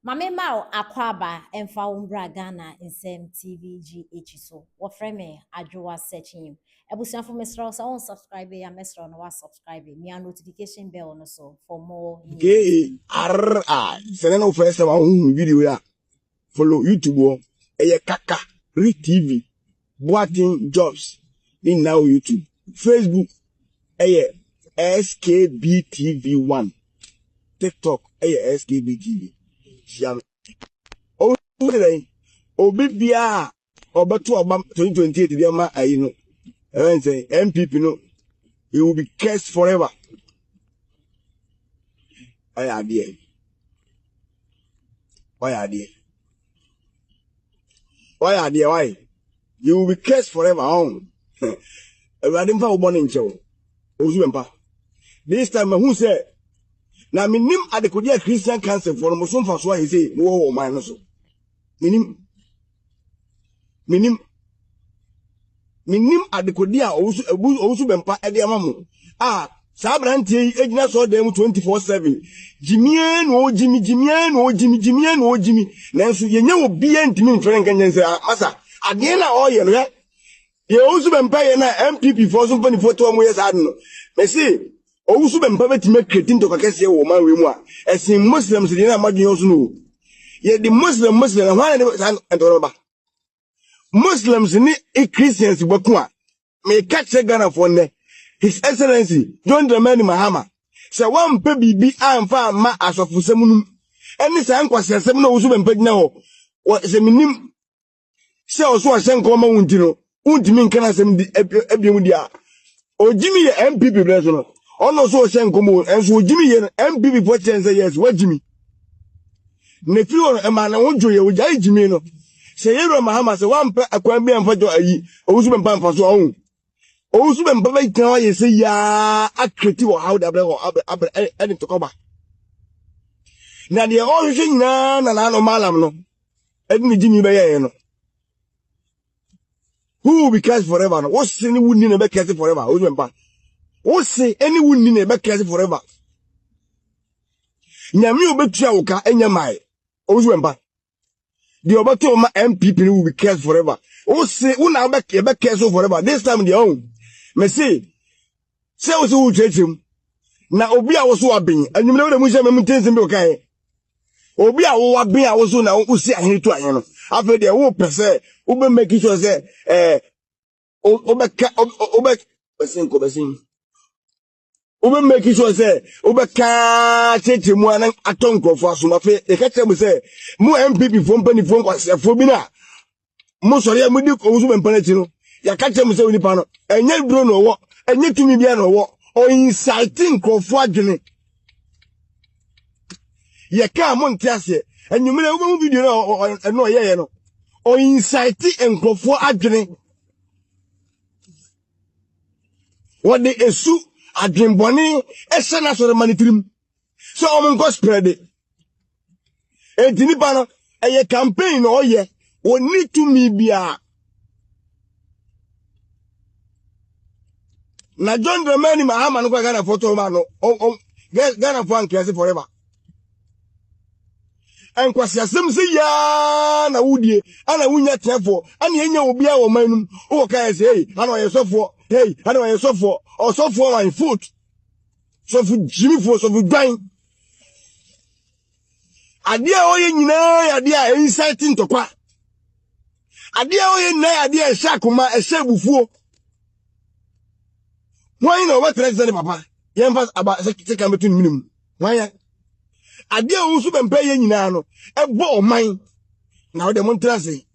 Mame Mao Akwaba Emfa Umbra Ghana in Sem TVGH so. What frame Adjoa searching him. Ebusian for Mr. So on subscribe ya Mr. on was subscribe me and notification bell on so for more news. KRI. Send no first one video ya. Follow YouTube. Eye Kaka. Read TV. Boating jobs. In now YouTube. Facebook. Eye SKBTV1. TikTok. Eye SKBTV. Jam. Oh, today. Obibia. Obeto Obama 2028. The ma I know. I say MPP no. He will be cursed forever. Why are they? Why are they? Why are they? Why? You will be cursed forever. I didn't find one in show. Bempah. This time, who said, now, minim at the Korea Christian Council for Muslim for why he say, no, minus. Minim at the Korea Owusu Bempah at the Amamu. Ah, Sabranti, Egna saw them 24/7. Jimmy. Nancy, you know, be intimate, Frank and say, Massa, again, all you know. You also Bempah and MPP for some 24 years. I don't know. Messi, Owusu Bempah to make creating to Kakasi woman with moi. As in Muslims, you know, Maggie also know. Yet the Muslim, and one and Roba. Muslims ni Christians bakwa me catch Ghana for ne His Excellency John Dramani Mahama say one pe bibi amfa ma asofusem num eni say ankwase asem na Owusu Bempah gina ho se minim say oso ahye nko ma wunti no untimi nka na asem di ebiem dia ojimi ye MPP bleso no ono so ahye nko mo enso ojimi ye MPP for chance yes wajimi ne fi on e ma na wonjo ye ojai jimi no say Yero Mahama say one pe akwambi amfajo ayi Owusu Bempah amfaso ohun Owusu Bempah be tan ye say ya akreti wo how da bre eni to koba na de o hwe nyina na no malam no eni jimi be ye no who will be cursed forever no what say ni wunni na be cursed forever Owusu Bempah what say any wunni na be cursed forever nyame obetua wo ka enya mai Owusu Bempah the obato ma MPP will be cursed forever. Oh, say, una be cursed forever. This time, the own. Me say also church him. Na obi a was wabbing, and you know the Muslim maintains him okay. Obi a wabbing, I was now, who see a hint to a after the whole per se, Uber make it was Ube make it so say, Ube can't take him one a tongue for some of it. The catcher will say, more MPP from penny phone was a phobia. Most of them will do Owusu Bempah. Ya catcher will say, Nipano, and yet Bruno what, and yet to me, or inciting Crawford. Ya come on, Tiasse, and you may have a video or no, yeah, no, or inciting and Crawford. What they issue. Adrim boni esena so manitrim so o go spread it entini pa no eye campaign no ye oni to me bia na John Dramani Mahama no kwa Ghana photo ma no Ghana for ankiase forever en kwase asem se ya na wudie ana wunya tefo ana enya obi a wo manum wo ka say hey ana ye sofo hey ana ye sofo or so for my foot so for Jimmy for so for dying adia oye nyina adia inciting to kwa adia oye na adia shakuma eshebufuo why no what president papa yemfa aba se kan betun minimum why adia Owusu Bempah ye nyina no ebo oman na wo de montrase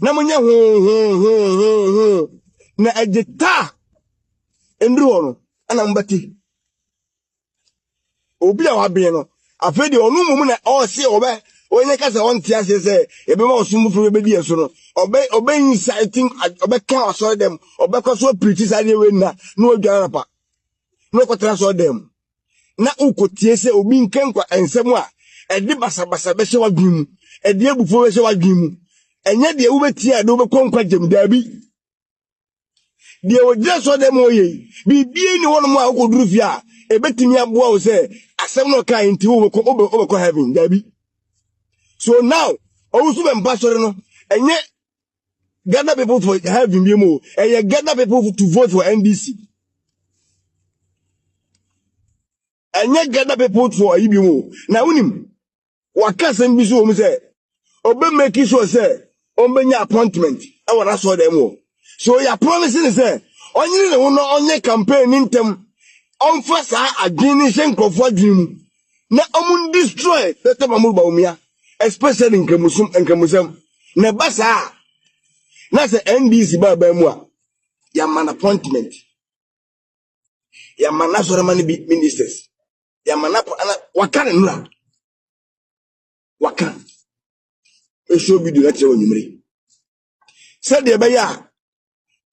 na monye ho na agita endru no ana mbati obi a wabe no afedi onu mumu na o se obe onye ka se on tia se ebe ma osum fu ebe di eso no obe inciting obe kan oso dem obe ko so preach sade we na odwara pa no ko tra so dem na ukotie se obi nkankwa ensem a edi basabasa be se wadwum edi ebufo be se wadwum enye de ubetie ade obekonkwa jem dabi de o just so dem oye bibie ni wono mo akoduru fi a ebetimi aboa o se asem no kan nti wo ko heaven dabi So now, Owusu Bempah sorry no, and yet gather people for having BMO, and yet gather people to vote for NDC. And yet gather people for IBMO. Now, Wakasan Bisu say, Obe make sure say, Obe appointment. I want to saw them. So your promising say, only on your campaign in them, on first against Crawford dream. Na omun destroy better Bawumia, especially in Kemusum and Kemusum. Na basa, na se NDC ba bemwa. Ya man appointment. Ya man national ministers. Ya man wakana nura. Wakana. Show video na chewo nyumre. Said the baya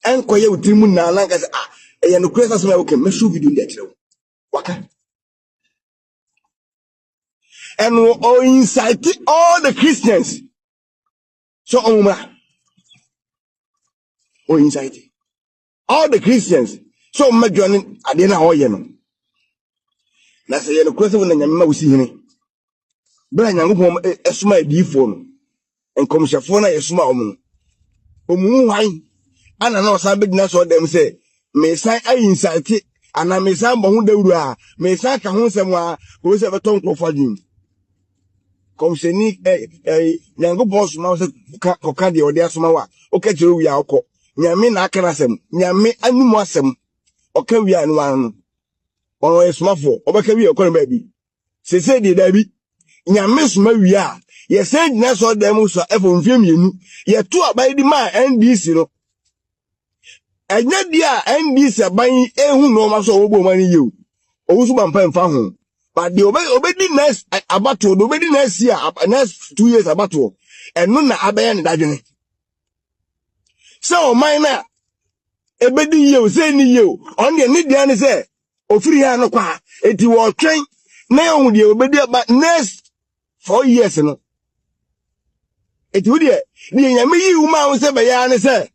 enkoye utimu na anka say e no kwesa so na okay me show video na chewo. Wakana. And all incite all the Christians. So omuma. All incite. All the Christians. So majoning adena hoye no. Na say no kwesa wona nyamema wusi hini. Bra nyankopon esuma edifo no. Enkomhyefo na yesuma omu. Omu hwan ana na osan begina so dem say me san ayinsate ana me san bo hu dawuru a me san ka hu nsem a wo se beton krofadwin. Komseni nyankopon suma se koka de ode asuma wa o ka kire wi a okọ nyame na aka nasem nyame animu asem o ka wi anu anu ono yesumafo obeka wi okọ ba bi sese de da bi nyame suma wi a ye say na so dem so efo mfie mienu ye to abai di ma NDC no enya dia NDC abai ehu no ma so ogbo mani ye Owusu Bempah mfa ho but the obedi next abato obedi next year next 2 years abato eno na abaya ne dadwene so man na ebedi ye say ni ye on de ni dia ne say ofiri ha no kwa eti wo twen na ohun de obedi about next 4 years no eti wo de ni nyame yi uma ho say be ya ne say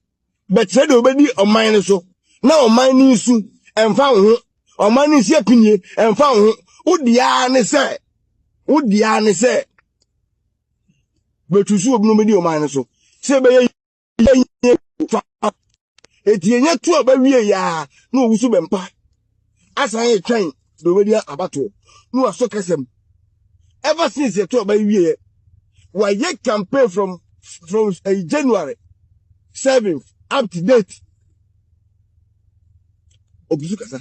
betre de obedi oman ne so na oman ni su emfa ho oman ni si apinye emfa ho udia ne say betusu obi no medi oman ne so say be ye eti enya tu aba wie ya na Owusu Bempah asan ye twen de obedi abato no aso kesem ever since ye tu aba wie why ye campaign from January 7th up to date obusu kasa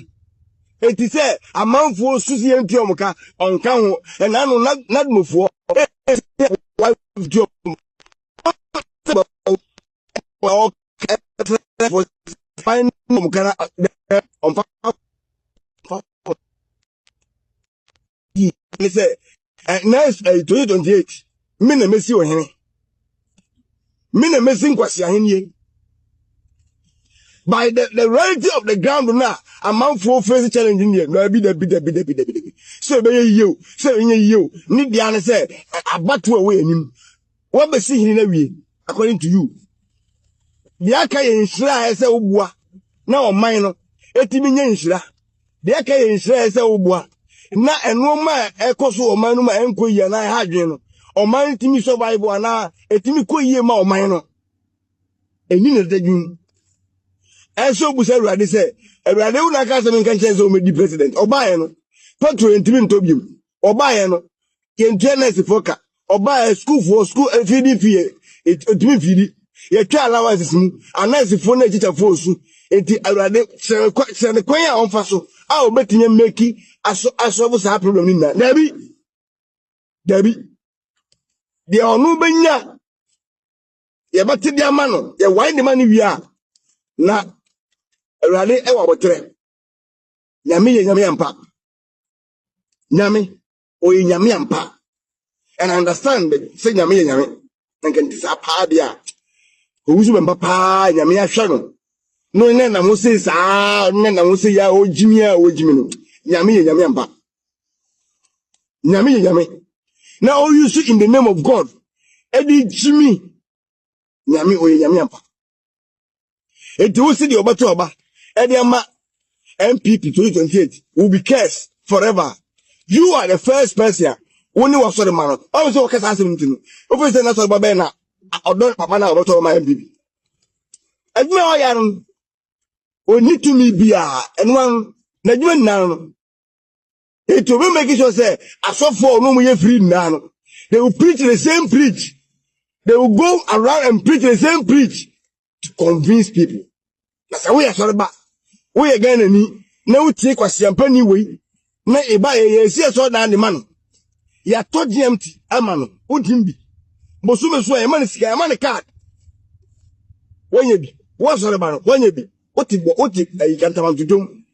eti say amanfo susi enti omuka onka ho na no nadmofo why job fine omuka onfa he say next 2028 me na mesi ohene me na mesi nkwasi ahenie by the reality of the ground now, a man for face challenge in here. No, be the. So be you, so in you, need the answer say, about to away him. What be see in a way, according to you. The Aka in Shra as a Ubwa. Now, minor, 80 million Shra. The Aka in Shra as a Ubwa. Now, and no man, a coso manuma and Koya and I had you. Or man, Timmy survival and I, a Timmy Koya ma minor. And you know the June. Eso busa Erade say Erade una ka se menka nche so me di president obaye no petrol ntimi ntobiem obaye no ye ntreness foka obaye school feeding fee ntimi feedi ye twa allowances mu anase fo na chicha fo su enti Erade se ne kwan a onfa so a obetinye meki aso busa problem ni na dabi de onu benya ye bati dia ma no ye wine the money wi a na Erade ewa botre nyame ye nyame ampa nyame o ye nyame ampa and I understand say nyame ye nyame nkan tisa pa dia Owusu Bempah pa nyame ahwa no ne na mo say sa ne na mo say ya ojimi no nyame ye nyame ampa nyame ye nyame na o use in the name of God edi jimi nyame o ye nyame ampa edi wo si de obato oba Ediama MPP 2028 will be cursed forever. You are the first person Woni was sorry man. I was okay asking him. Officer na so baba na odon papa na oboto my MPP. Adwuma o ya no oni to me bia enwan na adwuma nna no. It will make sure say asofo no mu ye free na no. They will preach the same preach. They will go around and preach the same preach to convince people. That's how we are sorry ba. We again ni na utie kwasiampa ni we na eba ye si so na the man. Ya to GMT ama no udimbi. Bosume so e man sika e man card. Wonye bi. Wo sorry ba no wonye bi. Oti ayi kantama tudum.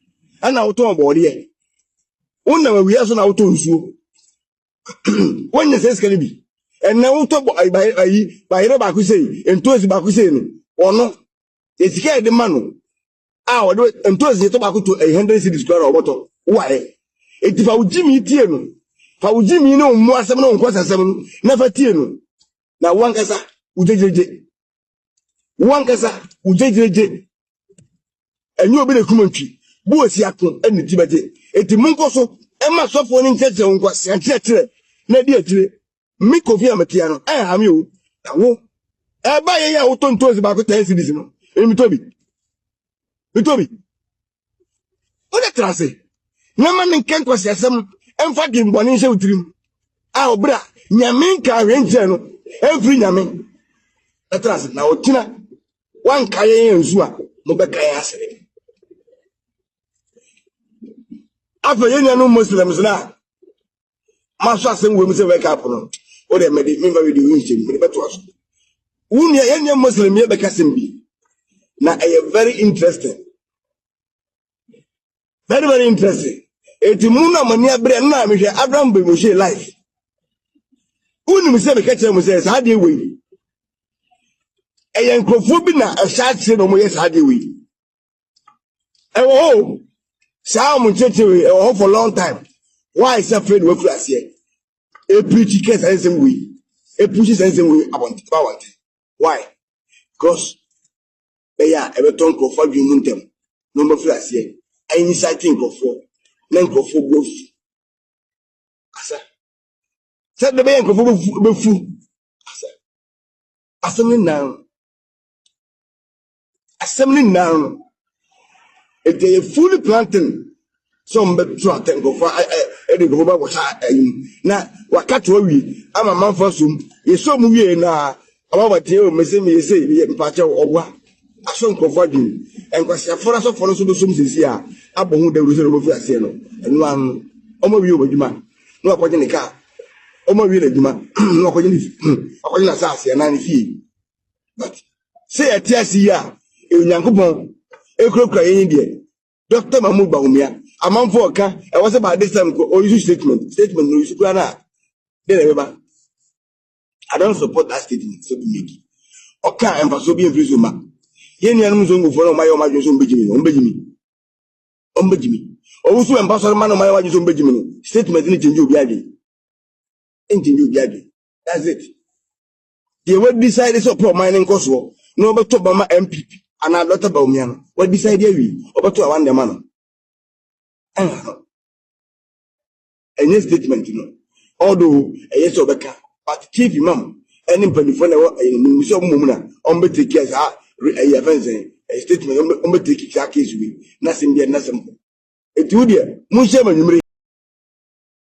Ana woto obode ye. Wonna ma wiya so na woto nsuo. Wonye seska ni bi. Ena woto ayi bayire ba ku sei, entozi ba ku sei no. Ono esika e de mano. Ah, what entozi to ba ku to 100 cedis square oboto. Why? Eti fa ujimi tie no. Fa ujimi no mu asem no nkwasa asem no. Na fa tie no. Na wankasa ujejeje. Wankasa ujejeje. Enyo obi de kumantwi. Bu osi akon eni tibaje. Eti munkoso ema sofo ni ncheche nkwasa ncheche na di atire. Mi kofi amatia no. Ha mi o. Na wo. E ba ye ya wo to ntozi ba ku 10 cedis no. Emi tobi. Mitobi. O de trase. Nyama nken kwasa asem emfa di mboni nse utirim. Ah obra nyame nka renje no. Every nyame. Trase na otina wan kaye nzu a mo be kaye asere. Afa yenya no Muslims na maso asem we mu se wake up no. O de me di me va we di winche me beto aso. Unia yenya Muslim ye be kasem bi. Na very interesting. Very, very interesting. Eti muna mani abre na me hwe Abraham be mo hwe life. Unu mi se be kache mo se sa de we. Eyen krofo bi na ehya no mo ye sa de we. Ewo sa mo cheche we ewo for long time. Why is afraid we class here? E preach case ansem we. E push ansem we about. Why? Because eya e be ton krofo bi mu ntem. No mo class here. Any sighting krofo. Na krofo bofu. Asa. Said the be krofo bofu. Asa. Assembly now. Assembly now. If they fully planting some better than go for the global was na wakati we ama manfo sum yeso mu wie na about you me say ye mpache ogwa aso nkofo din enkwase afora so foro so do sum sisi a abohu da ruso no fi ase no enu an omo wie obadwuma no akoje ne ka omo wie le dwuma no akoje na sa ase na ne fi but say atiasi ya enyankopon ekrokra yin de Dr. Mahmoud Bawumia amanfo oka e was about this time or use statement no use na dey remember I don't support that statement so be make oka emfaso bi enfrizo ma ye nuanum zo ngofo no mayo madwo so mbejimi Owusu emfaso ma no mayo madwo so mbejimi no statement ni change obi ade change obi ade that's it they will decide so pro mining koso no beto ba ma MPP ana Dr. Bawumia no what decide here obeto awan de man any statement no although yes obeka but chief imam any penifo na we so mum na on be take care a fence a statement on be take care case we na sim dia na sim etu dia mun shema nyumre